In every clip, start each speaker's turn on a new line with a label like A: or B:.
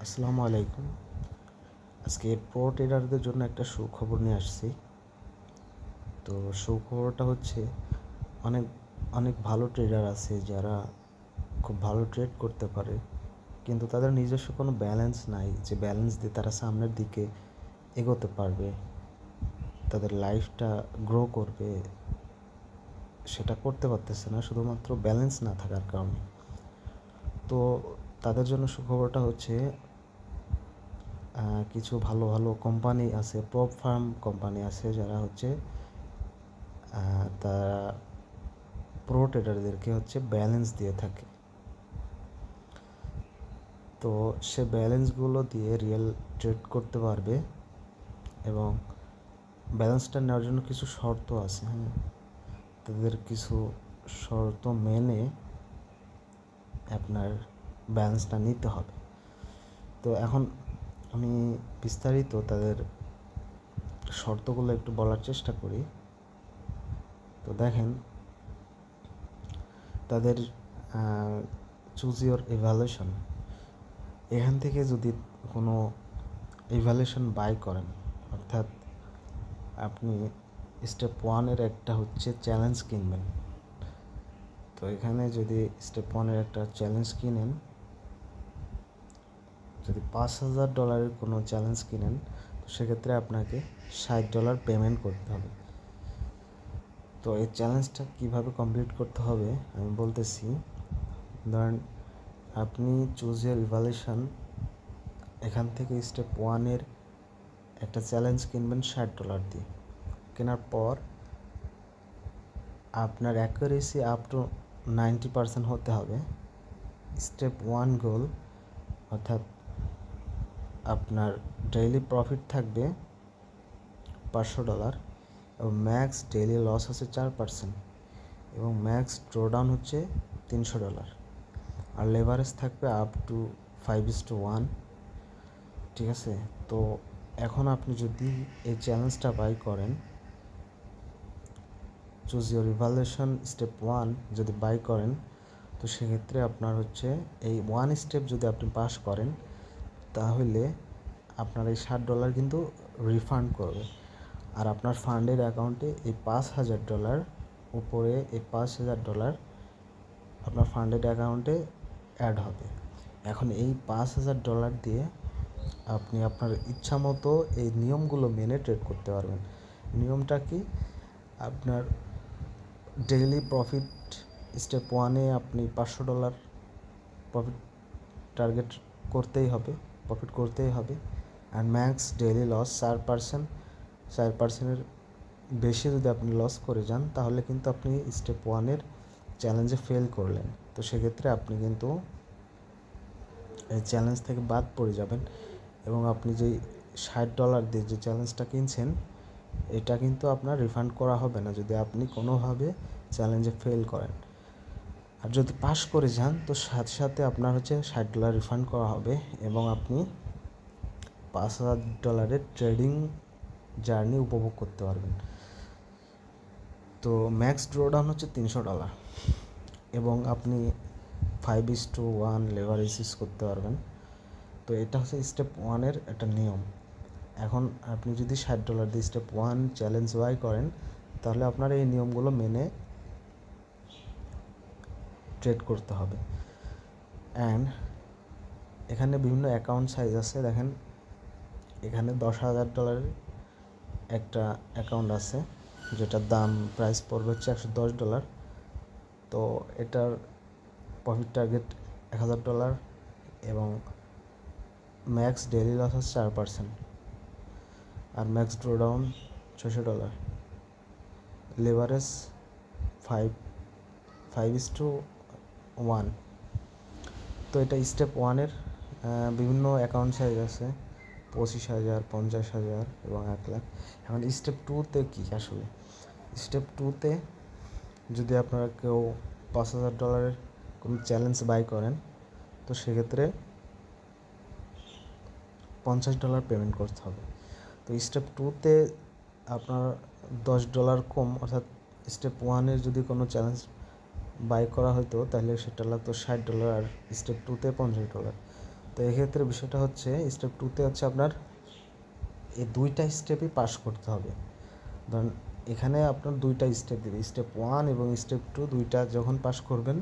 A: আসসালামু আলাইকুম। আজকে প্রো ট্রেডারদের জন্য একটা সুখবর নিয়ে আসছি। তো সুখবরটা হচ্ছে অনেক অনেক ভালো ট্রেডার আছে যারা খুব ভালো ট্রেড করতে পারে, কিন্তু তাদের নিজস্ব কোনো ব্যালেন্স নাই যে ব্যালেন্স দিয়ে তারা সামনের দিকে এগোতে পারবে, তাদের লাইফটা গ্রো করবে। সেটা করতে পারতেছে না শুধুমাত্র ব্যালেন্স না থাকার কারণে। তো তাদের জন্য সুখবরটা হচ্ছে কিছু ভালো ভালো কোম্পানি আছে, প্রপ ফার্ম কোম্পানি আছে যারা হচ্ছে তারা প্রো ট্রেডারদেরকে হচ্ছে ব্যালেন্স দিয়ে থাকে। তো সে ব্যালেন্সগুলো দিয়ে রিয়েল ট্রেড করতে পারবে এবং ব্যালেন্সটা নেওয়ার জন্য কিছু শর্ত আছে। হ্যাঁ, তাদের কিছু শর্ত মেনে আপনার ব্যালেন্সটা নিতে হবে। তো এখন আমি বিস্তারিত তাদের শর্তগুলো একটু বলার চেষ্টা করি। তো দেখেন, তাদের চুজ ইওর ইভ্যালুয়েশন, এখান থেকে যদি কোনো ইভ্যালুয়েশন বাই করেন, অর্থাৎ আপনি স্টেপ ওয়ানের একটা হচ্ছে চ্যালেঞ্জ কিনবেন। তো এখানে যদি স্টেপ ওয়ানের একটা চ্যালেঞ্জ কিনেন, যদি $5,000 কোনো চ্যালেঞ্জ কিনেন, তো সেক্ষেত্রে আপনাকে $60 পেমেন্ট করতে হবে। তো এই চ্যালেঞ্জটা কীভাবে কমপ্লিট করতে হবে আমি বলতেছি। ধরেন আপনি চুজ ইয়ার ইভ্যালুয়েশন, এখান থেকে স্টেপ ওয়ানের একটা চ্যালেঞ্জ কিনবেন $60 দিয়ে। কেনার পর আপনার অ্যাকুরেসি আপ টু 90% হতে হবে। স্টেপ ওয়ান গোল, অর্থাৎ আপনার ডেইলি প্রফিট থাকবে $500 এবং ম্যাক্স ডেইলি লস হচ্ছে 4% এবং ম্যাক্স ড্রোডাউন হচ্ছে $300 আর লেভারেজ থাকবে আপ টু 5:1। ঠিক আছে? তো এখন আপনি যদি এই চ্যালেঞ্জটা বাই করেন, choose your evaluation step one যদি বাই করেন, তো সেক্ষেত্রে আপনার হচ্ছে এই ওয়ান স্টেপ যদি আপনি পাস করেন, তাহলে আপনার এই $60 কিন্তু রিফান্ড করবে। আর আপনার ফান্ডের অ্যাকাউন্টে এই $5,000 উপরে এই $5,000 আপনার ফান্ডেড অ্যাকাউন্টে অ্যাড হবে। এখন এই $5,000 দিয়ে আপনি আপনার ইচ্ছা মতো এই নিয়মগুলো মেনে ট্রেড করতে পারবেন। নিয়মটা কি? আপনার ডেইলি প্রফিট স্টেপ ওয়ানে আপনি $500 প্রফিট টার্গেট করতেই হবে, প্রফিট করতেই হবে। আর ম্যাক্স ডেইলি লস 4%, বেশি যদি আপনি লস করে যান, তাহলে কিন্তু আপনি স্টেপ ওয়ানের চ্যালেঞ্জে ফেল করলেন। তো সেক্ষেত্রে আপনি কিন্তু এই চ্যালেঞ্জ থেকে বাদ পড়ে যাবেন এবং আপনি যেই $60 দিয়ে যে চ্যালেঞ্জটা কিনছেন, এটা কিন্তু আপনার রিফান্ড করা হবে না যদি আপনি কোনোভাবে চ্যালেঞ্জে ফেল করেন। আর যদি পাস করে যান, তো সাথে সাথে আপনার হচ্ছে $60 রিফান্ড করা হবে এবং আপনি $5,000 ট্রেডিং জার্নি উপভোগ করতে পারবেন। তো ম্যাক্স ড্রোডাউন হচ্ছে $300 এবং আপনি 5:1 লেভারেজ ইউজ করতে পারবেন। তো এটা হচ্ছে স্টেপ ওয়ানের একটা নিয়ম। এখন আপনি যদি $60 দিয়ে স্টেপ ওয়ান চ্যালেঞ্জ বাই করেন, তাহলে আপনার এই নিয়মগুলো মেনে ট্রেড করতে হবে। অ্যান্ড এখানে বিভিন্ন অ্যাকাউন্ট সাইজ আছে। দেখেন, এখানে $10,000 একটা অ্যাকাউন্ট আছে, যেটার দাম প্রাইস পড়বে হচ্ছে $110। তো এটার প্রফিট টার্গেট $1,000 এবং ম্যাক্স ডেইলি লস হচ্ছে 4% আর ম্যাক্স ড্রোডাউন $600, লেভারেজ 5:1। তো এটা স্টেপ ওয়ানের বিভিন্ন অ্যাকাউন্ট সাইজ আছে, 25,000, 50,000 এবং 1,00,000। এখন স্টেপ টুতে কী? আসলে স্টেপ টুতে যদি আপনারা কেউ $5,000 কোনো চ্যালেঞ্জ বাই করেন, তো সেক্ষেত্রে $50 পেমেন্ট করতে হবে। তো স্টেপ টুতে আপনার $10 কম, অর্থাৎ স্টেপ ওয়ানের যদি কোনো চ্যালেঞ্জ বাই করা হতো, তাহলে সেটা লাগতো $60 আর স্টেপ টুতে $50। তো তো এক্ষেত্রে বিষয়টা হচ্ছে স্টেপ 2তে হচ্ছে আপনার এই 2টা স্টেপই পাস করতে হবে। ধরুন এখানে আপনার 2টা স্টেপ দেবে, স্টেপ 1 এবং স্টেপ 2 2টা যখন পাস করবেন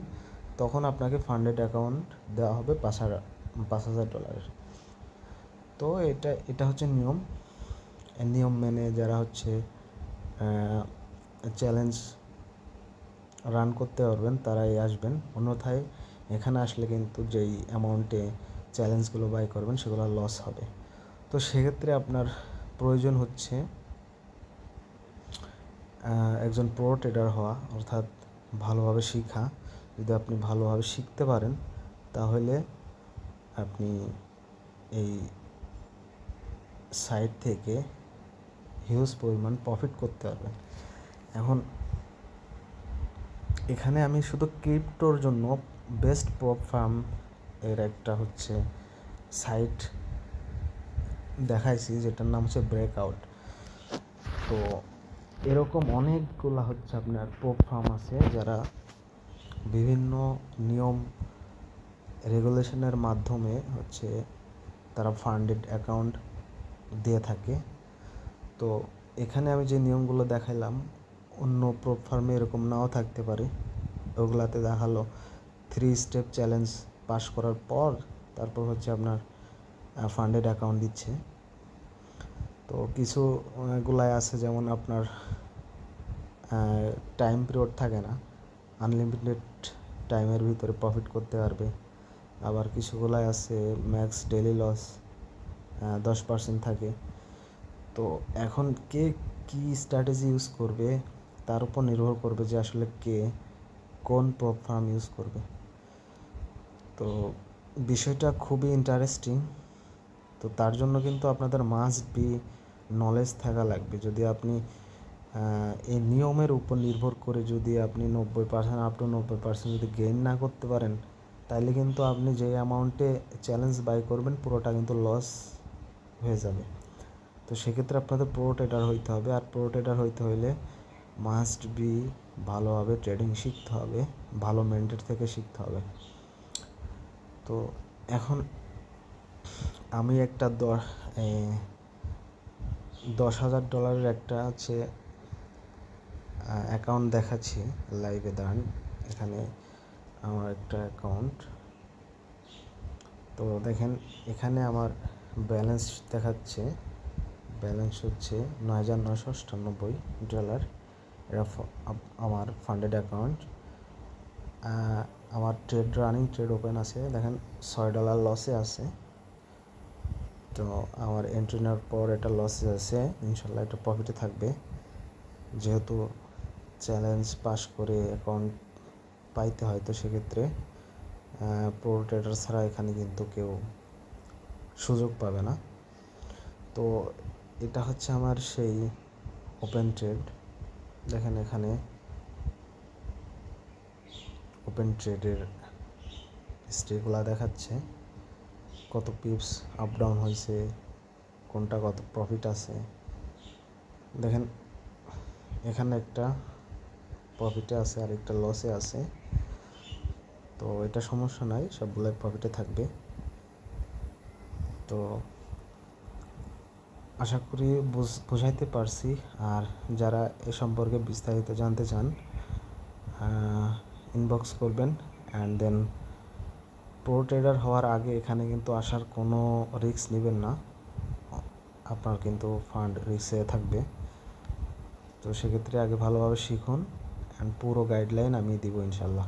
A: তখন আপনাকে ফান্ডেড অ্যাকাউন্ট দেওয়া হবে $5,000। তো এটা হচ্ছে নিয়ম। নিয়ম মেনে যারা হচ্ছে চ্যালেঞ্জ রান করতে পারবেন তারাই আসবেন, অন্যথায় এখানে আসলে কিন্তু যেই অ্যামাউন্টে চ্যালেঞ্জগুলো বাই করবেন সেগুলো লস হবে। তো সেক্ষেত্রে আপনার প্রয়োজন হচ্ছে একজন প্রো ট্রেডার হওয়া, অর্থাৎ ভালোভাবে শেখা। যদি আপনি ভালোভাবে শিখতে পারেন তাহলে আপনি এই সাইট থেকে হিউজ পরিমাণ প্রফিট করতে পারবেন। এখন এখানে আমি শুধু ক্রিপ্টোর জন্য বেস্ট প্রপ ফার্ম এর একটা হচ্ছে সাইট দেখাইছি যেটার নাম হচ্ছে ব্রেকআউট। তো এরকম অনেকগুলো হচ্ছে আপনার প্রপ ফার্ম আছে যারা বিভিন্ন নিয়ম রেগুলেশনের মাধ্যমে হচ্ছে তারা ফান্ডেড অ্যাকাউন্ট দিয়ে থাকে। তো এখানে আমি যে নিয়মগুলো দেখাইলাম অন্য প্রপ ফার্মে এরকম নাও থাকতে পারে। ওগুলাতে দেখালো 3 স্টেপ চ্যালেঞ্জ পাস করার পর তারপর হচ্ছে আপনার ফান্ডেড অ্যাকাউন্ট দিচ্ছে। তো কিছু গুলাই আছে যেমন আপনার টাইম পিরিয়ড থাকে না, আনলিমিটেড টাইমের ভিতরে প্রফিট করতে পারবে। আবার কিছুগুলাই আছে ম্যাক্স ডেইলি লস 10% থাকে। তো এখন কে কী স্ট্র্যাটেজি ইউজ করবে তার উপর নির্ভর করবে যে আসলে কে কোন প্রপ ফার্ম ইউজ করবে। তো বিষয়টা খুবই ইন্টারেস্টিং। তো তার জন্য কিন্তু আপনাদের মাস্ট বি নলেজ থাকা লাগবে। যদি আপনি এই নিয়মের উপর নির্ভর করে যদি আপনি 90% আপ টু 90% যদি গেইন না করতে পারেন তাহলে কিন্তু আপনি যে অ্যামাউন্টে চ্যালেঞ্জ বাই করবেন পুরোটা কিন্তু লস হয়ে যাবে। তো সেক্ষেত্রে আপনাদের প্রো ট্রেডার হইতে হবে, আর প্রো ট্রেডার হইতে হইলে মাস্ট বি ভালোভাবে ট্রেডিং শিখতে হবে, ভালো মেন্টর থেকে শিখতে হবে। তো এখন আমি একটা $10,000 একটা আছে অ্যাকাউন্ট দেখাচ্ছি লাইভে। দাঁড়ান, এখানে আমার একটা অ্যাকাউন্ট। তো দেখেন এখানে আমার ব্যালেন্স দেখাচ্ছে, ব্যালেন্স হচ্ছে $9,998। এটা আমার ফান্ডেড অ্যাকাউন্ট। আমার রানিং ট্রেড ওপেন আছে, দেখেন $6 লসে আছে। তো আমার এন্ট্রি নেওয়ার পর এটা লসে আছে, ইনশাল্লাহ এটা প্রফিটে থাকবে। যেহেতু চ্যালেঞ্জ পাস করে অ্যাকাউন্ট পাইতে হয়, তো সেক্ষেত্রে প্রো ট্রেডার ছাড়া এখানে কিন্তু কেউ সুযোগ পাবে না। তো এটা হচ্ছে আমার সেই ওপেন ট্রেড। দেখেন এখানে ওপেন ট্রেডের হিস্ট্রিগুলো দেখাচ্ছে, কত পিপস আপ ডাউন হয়েছে, কোনটা কত প্রফিট আছে। দেখেন এখানে একটা প্রফিটে আছে আর একটা লসে আছে। তো এটা সমস্যা নাই, সবগুলোই প্রফিটে থাকবে। তো আশা করি বুঝাইতে পারছি। আর যারা এ সম্পর্কে বিস্তারিত জানতে চান ইনবক্স করবেন। অ্যান্ড দেন প্রো ট্রেডার হওয়ার আগে এখানে কিন্তু আসার কোনো রিস্ক নেবেন না, আপনার কিন্তু ফান্ড রিস্কে থাকবে। তো সেক্ষেত্রে আগে ভালোভাবে শিখুন, অ্যান্ড পুরো গাইডলাইন আমি দিব ইনশাল্লাহ।